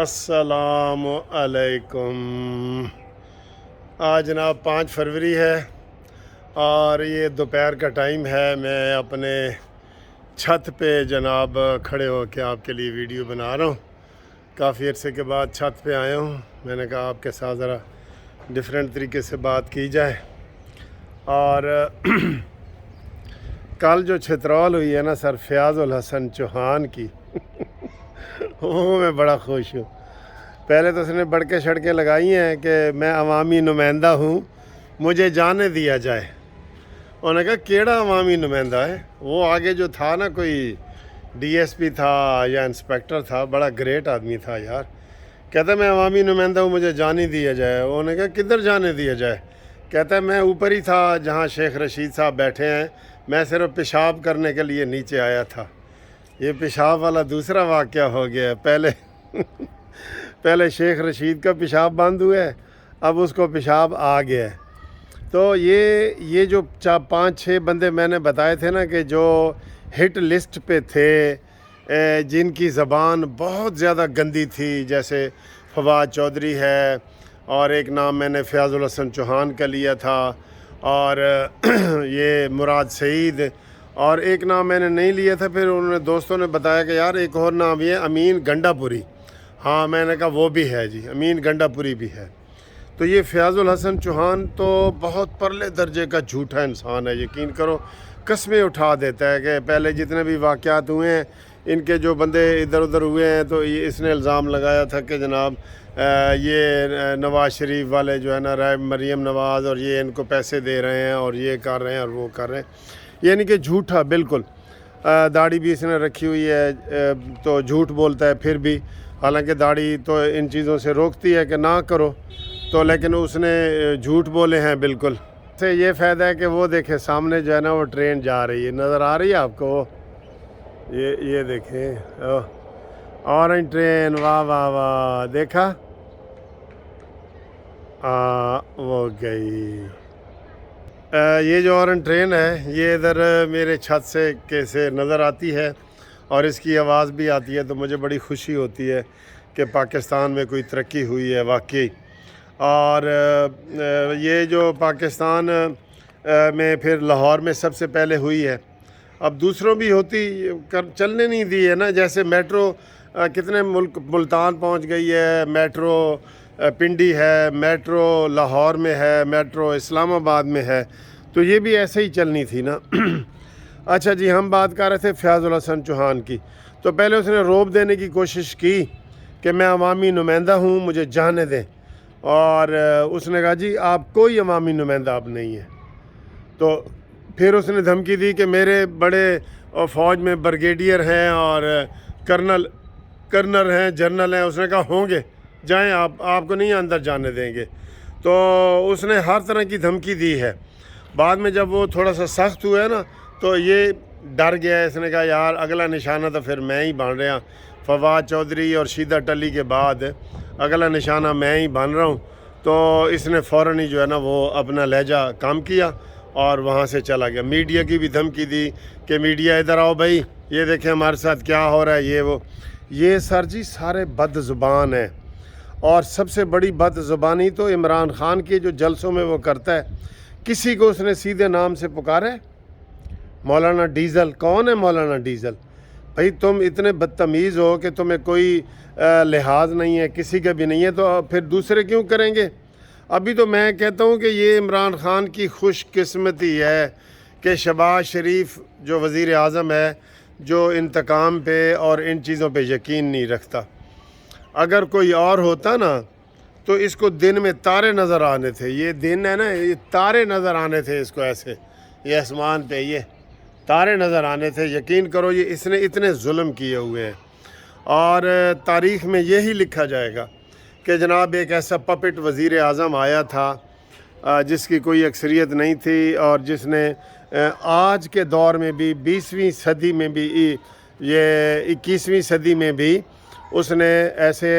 السلام علیکم۔ آج جناب 5 فروری ہے اور یہ دوپہر کا ٹائم ہے۔ میں اپنے چھت پہ جناب کھڑے ہو کے آپ کے لیے ویڈیو بنا رہا ہوں۔ کافی عرصے کے بعد چھت پہ آیا ہوں۔ میں نے کہا آپ کے ساتھ ذرا ڈیفرنٹ طریقے سے بات کی جائے۔ اور کل جو چھترول ہوئی ہے نا سر فیاض الحسن چوہان کی وہ میں بڑا خوش ہوں۔ پہلے تو اس نے بڑکے شڑکیں لگائی ہیں کہ میں عوامی نمائندہ ہوں، مجھے جانے دیا جائے۔ انہوں نے کہا کیڑا عوامی نمائندہ ہے؟ وہ آگے جو تھا نا کوئی ڈی ایس پی تھا یا انسپیکٹر تھا، بڑا گریٹ آدمی تھا یار۔ کہتا ہے میں عوامی نمائندہ ہوں، مجھے جانے دیا جائے۔ انہوں نے کہا کدھر جانے دیا جائے؟ کہتا ہے میں اوپر ہی تھا جہاں شیخ رشید صاحب بیٹھے ہیں، میں صرف پیشاب کرنے کے لیے نیچے آیا تھا۔ یہ پیشاب والا دوسرا واقعہ ہو گیا ہے۔ پہلے شیخ رشید کا پیشاب بند ہوا ہے، اب اس کو پیشاب آ گیا ہے۔ تو یہ جو 5-6 بندے میں نے بتائے تھے نا کہ جو ہٹ لسٹ پہ تھے، جن کی زبان بہت زیادہ گندی تھی، جیسے فواد چودھری ہے، اور ایک نام میں نے فیاض الحسن چوہان کا لیا تھا، اور یہ مراد سعید، اور ایک نام میں نے نہیں لیا تھا۔ پھر انہوں نے دوستوں نے بتایا کہ یار ایک اور نام یہ امین گنڈا پوری۔ ہاں میں نے کہا وہ بھی ہے جی، امین گنڈا پوری بھی ہے۔ تو یہ فیاض الحسن چوہان تو بہت پرلے درجے کا جھوٹا انسان ہے، یقین کرو قسمیں اٹھا دیتا ہے کہ پہلے جتنے بھی واقعات ہوئے ہیں ان کے جو بندے ادھر ادھر ہوئے ہیں، تو اس نے الزام لگایا تھا کہ جناب یہ نواز شریف والے جو ہے نا مریم نواز، اور یہ ان کو پیسے دے رہے ہیں اور یہ کر رہے ہیں اور وہ کر رہے ہیں، یعنی کہ جھوٹا بالکل۔ داڑھی بھی اس نے رکھی ہوئی ہے تو جھوٹ بولتا ہے پھر بھی، حالانکہ داڑھی تو ان چیزوں سے روکتی ہے کہ نہ کرو، تو لیکن اس نے جھوٹ بولے ہیں بالکل۔ سے یہ فائدہ ہے کہ وہ دیکھیں سامنے جو ہے نا وہ ٹرین جا رہی ہے، نظر آ رہی ہے آپ کو وہ؟ یہ دیکھیں اورنج ٹرین، واہ واہ واہ، دیکھا؟ وہ گئی۔ یہ جو اورنج ٹرین ہے یہ ادھر میرے چھت سے نظر آتی ہے اور اس کی آواز بھی آتی ہے، تو مجھے بڑی خوشی ہوتی ہے کہ پاکستان میں کوئی ترقی ہوئی ہے واقعی۔ اور یہ جو پاکستان میں پھر لاہور میں سب سے پہلے ہوئی ہے، اب دوسروں بھی ہوتی چلنے نہیں دی ہے نا، جیسے میٹرو کتنے ملک ملتان پہنچ گئی ہے، میٹرو پنڈی ہے، میٹرو لاہور میں ہے، میٹرو اسلام آباد میں ہے، تو یہ بھی ایسے ہی چلنی تھی نا۔ اچھا جی، ہم بات کر رہے تھے فیاض الحسن چوہان کی۔ تو پہلے اس نے روب دینے کی کوشش کی کہ میں عوامی نمائندہ ہوں، مجھے جانے دیں، اور اس نے کہا جی آپ کوئی عوامی نمائندہ آپ نہیں ہیں۔ تو پھر اس نے دھمکی دی کہ میرے بڑے فوج میں برگیڈیئر ہیں اور کرنل ہیں، جنرل ہیں۔ اس نے کہا ہوں گے، جائیں آپ کو نہیں اندر جانے دیں گے۔ تو اس نے ہر طرح کی دھمکی دی ہے۔ بعد میں جب وہ تھوڑا سا سخت ہوا ہے نا تو یہ ڈر گیا ہے، اس نے کہا یار اگلا نشانہ تو پھر میں ہی بن رہا، فواد چودھری اور شیدہ ٹلی کے بعد اگلا نشانہ میں ہی بن رہا ہوں۔ تو اس نے فوراً ہی جو ہے نا وہ اپنا لہجہ کام کیا اور وہاں سے چلا گیا۔ میڈیا کی بھی دھمکی دی کہ میڈیا ادھر آؤ بھائی، یہ دیکھیں ہمارے ساتھ کیا ہو رہا ہے، یہ وہ۔ یہ سر جی سارے بد زبان ہیں، اور سب سے بڑی بد زبانی تو عمران خان کی جو جلسوں میں وہ کرتا ہے، کسی کو اس نے سیدھے نام سے پکارا ہے؟ مولانا ڈیزل، کون ہے مولانا ڈیزل؟ بھائی تم اتنے بدتمیز ہو کہ تمہیں کوئی لحاظ نہیں ہے، کسی کا بھی نہیں ہے، تو پھر دوسرے کیوں کریں گے؟ ابھی تو میں کہتا ہوں کہ یہ عمران خان کی خوش قسمتی ہے کہ شہباز شریف جو وزیر اعظم ہے، جو انتقام پہ اور ان چیزوں پہ یقین نہیں رکھتا۔ اگر کوئی اور ہوتا نا تو اس کو دن میں تارے نظر آنے تھے۔ یہ دن ہے نا، یہ تارے نظر آنے تھے اس کو، ایسے یہ آسمان پہ یہ تارے نظر آنے تھے۔ یقین کرو یہ اس نے اتنے ظلم کیے ہوئے ہیں، اور تاریخ میں یہی لکھا جائے گا کہ جناب ایک ایسا پپٹ وزیر اعظم آیا تھا جس کی کوئی اکثریت نہیں تھی، اور جس نے آج کے دور میں بھی 20ویں صدی میں بھی، یہ 21ویں صدی میں بھی اس نے ایسے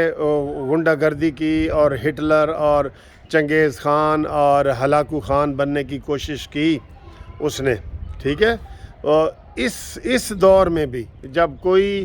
غنڈہ گردی کی، اور ہٹلر اور چنگیز خان اور ہلاکو خان بننے کی کوشش کی اس نے، ٹھیک ہے۔ اس دور میں بھی جب کوئی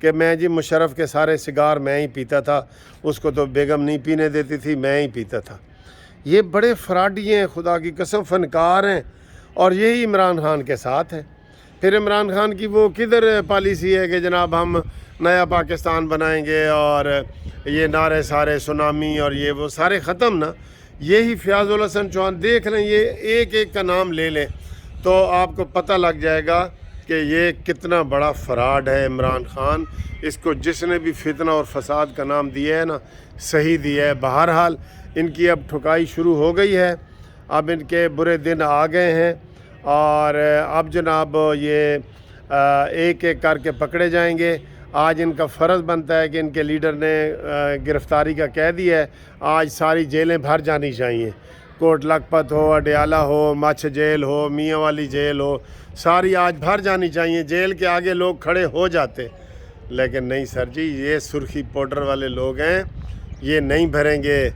کہ میں جی مشرف کے سارے سگار میں ہی پیتا تھا، اس کو تو بیگم نہیں پینے دیتی تھی، میں ہی پیتا تھا۔ یہ بڑے فراڈی ہیں، خدا کی قسم فنکار ہیں، اور یہی عمران خان کے ساتھ ہے۔ پھر عمران خان کی وہ کدھر پالیسی ہے کہ جناب ہم نیا پاکستان بنائیں گے، اور یہ نعرے سارے سونامی اور یہ وہ سارے ختم نا۔ یہی فیاض الحسن چوہان، دیکھ لیں، یہ ایک ایک کا نام لے لیں تو آپ کو پتہ لگ جائے گا کہ یہ کتنا بڑا فراڈ ہے عمران خان۔ اس کو جس نے بھی فتنہ اور فساد کا نام دیا ہے نا، صحیح دیا ہے۔ بہرحال ان کی اب ٹھکائی شروع ہو گئی ہے، اب ان کے برے دن آ گئے ہیں، اور اب جناب یہ ایک ایک کر کے پکڑے جائیں گے۔ آج ان کا فرض بنتا ہے کہ ان کے لیڈر نے گرفتاری کا کہہ دیا ہے، آج ساری جیلیں بھر جانی چاہیے، کوٹ لکھپت ہو، اڈیالہ ہو، مچھ جیل ہو، میاں والی جیل ہو، ساری آج بھر جانی چاہیے۔ جیل کے آگے لوگ کھڑے ہو جاتے، لیکن نہیں سر جی، یہ سرخی پاؤڈر والے لوگ ہیں، یہ نہیں بھریں گے۔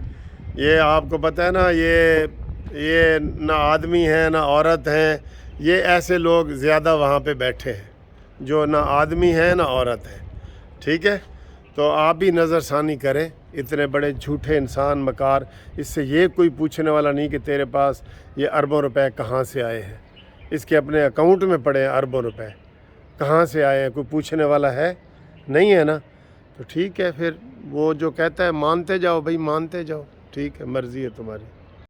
یہ آپ کو پتہ ہے نا، یہ نہ آدمی ہیں نہ عورت ہیں، یہ ایسے لوگ زیادہ وہاں پہ بیٹھے ہیں جو نہ آدمی ہیں نہ عورت ہیں، ٹھیک ہے؟ تو آپ بھی نظر ثانی کریں، اتنے بڑے جھوٹے انسان مکار، اس سے یہ کوئی پوچھنے والا نہیں کہ تیرے پاس یہ اربوں روپے کہاں سے آئے ہیں۔ اس کے اپنے اکاؤنٹ میں پڑے ہیں اربوں روپے، کہاں سے آئے ہیں، کوئی پوچھنے والا ہے نہیں ہے نا؟ تو ٹھیک ہے، پھر وہ جو کہتا ہے مانتے جاؤ بھائی، مانتے جاؤ، ٹھیک ہے، مرضی ہے تمہاری۔